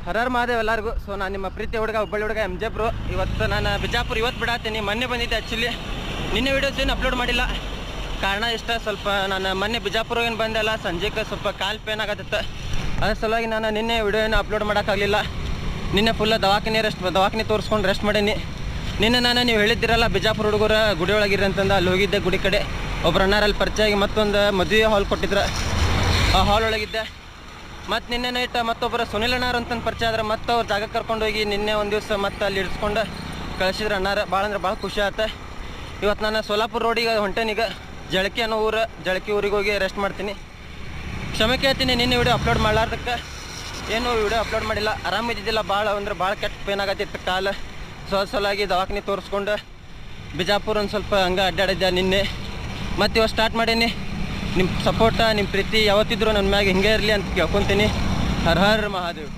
Horror Mahadev ಎಲ್ಲರಿಗೂ. So ನಾನು ನಿಮ್ಮ ಪ್ರೀತಿ ಹುಡುಗ ಹುಬ್ಬಳ್ಳಿ ಹುಡುಗ MJ ಬ್ರೋ. ಇವತ್ತು ನಾನು ಬಿಜಾಪುರ ಇವತ್ತು ಬಿಡಾತೀನಿ. ಮೊನ್ನೆ ಬಂದಿದ್ದೆ ಆ್ಯಕ್ಚುಲಿ, ನಿನ್ನೆ ವೀಡಿಯೋಸ್ ಏನು ಅಪ್ಲೋಡ್ ಮಾಡಿಲ್ಲ. ಕಾರಣ ಇಷ್ಟ, ಸ್ವಲ್ಪ ನಾನು ಮೊನ್ನೆ ಬಿಜಾಪುರ ಏನು ಬಂದೆಲ್ಲ ಸಂಜೆಗೆ ಸ್ವಲ್ಪ ಕಾಲು ಪೇನ್ ಆಗತ್ತಿತ್ತು. ಅದ್ರ ಸಲುವಾಗಿ ನಾನು ನಿನ್ನೆ ವಿಡಿಯೋ ಏನು ಅಪ್ಲೋಡ್ ಮಾಡೋಕ್ಕಾಗಲಿಲ್ಲ. ನಿನ್ನೆ ಫುಲ್ಲ ದವಾಖಾನೆ ತೋರಿಸ್ಕೊಂಡು ರೆಸ್ಟ್ ಮಾಡೀನಿ. ನಿನ್ನೆ ನೀವು ಹೇಳಿದ್ದಿರಲ್ಲ ಬಿಜಾಪುರ ಹುಡುಗರ ಗುಡಿ ಒಳಗಿರಿ ಅಂತಂದು, ಅಲ್ಲಿ ಹೋಗಿದ್ದೆ ಗುಡಿ ಕಡೆ. ಒಬ್ರು ಅಣ್ಣಾರಲ್ಲಿ ಪರಿಚಯ ಆಗಿ ಮತ್ತೊಂದು ಮದುವೆ ಹಾಲ್ ಕೊಟ್ಟಿದ್ರು, ಆ ಹಾಲ್ ಒಳಗಿದ್ದೆ. ಮತ್ತು ನಿನ್ನೆ ನೈಟ್ ಮತ್ತೊಬ್ಬರು ಸುನಿಲ್ ಅಣ್ಣಾರು ಅಂತಂದು ಪರಿಚಯ ಆದ್ರೆ ಮತ್ತೆ ಅವ್ರು ಜಾಗಕ್ಕೆ ಕರ್ಕೊಂಡು ಹೋಗಿ ನಿನ್ನೆ ಒಂದು ದಿವಸ ಮತ್ತೆ ಅಲ್ಲಿ ಇಡ್ಸ್ಕೊಂಡು ಕಳಿಸಿದ್ರು ಅಣ್ಣಾರ. ಭಾಳ ಅಂದ್ರೆ ಭಾಳ ಖುಷಿ ಆಯ್ತು. ಇವತ್ತು ನಾನು ಸೋಲಾಪುರ ರೋಡಿಗೆ ಹೊಂಟೇನೀಗ. ಜಳಕಿ ಅನ್ನೋ ಜಳಕಿ ಊರಿಗೆ ಹೋಗಿ ರೆಸ್ಟ್ ಮಾಡ್ತೀನಿ. ಕ್ಷಮೆ ಕೇಳ್ತೀನಿ ನಿನ್ನೆ ವಿಡಿಯೋ ಅಪ್ಲೋಡ್ ಮಾಡ್ಲಾರ್ದಕ್ಕೆ. ಏನೂ ವಿಡಿಯೋ ಅಪ್ಲೋಡ್ ಮಾಡಿಲ್ಲ, ಆರಾಮಿದ್ದಿದ್ದಿಲ್ಲ. ಭಾಳ ಅಂದ್ರೆ ಭಾಳ ಕೆಟ್ಟ ಪೇನ್ ಆಗತ್ತಿತ್ತು ಕಾಲು. ಸಲುವಾಗಿ ದವಾಖಾನೆ ತೋರಿಸ್ಕೊಂಡು ಬಿಜಾಪುರ ಒಂದು ಸ್ವಲ್ಪ ಹಂಗೆ ಅಡ್ಡಾಡಿದ್ದೆ ನಿನ್ನೆ. ಮತ್ತು ಇವಾಗ ಸ್ಟಾರ್ಟ್ ಮಾಡೀನಿ. ನಿಮ್ಮ ಸಪೋರ್ಟ, ನಿಮ್ಮ ಪ್ರೀತಿ ಯಾವತ್ತಿದ್ರು ನನ್ನ ಮ್ಯಾಗ ಹಿಂಗೆ ಇರಲಿ ಅಂತ ಕೇಳ್ಕೊತೀನಿ. ಹರ ಹರ ಮಹಾದೇವ್.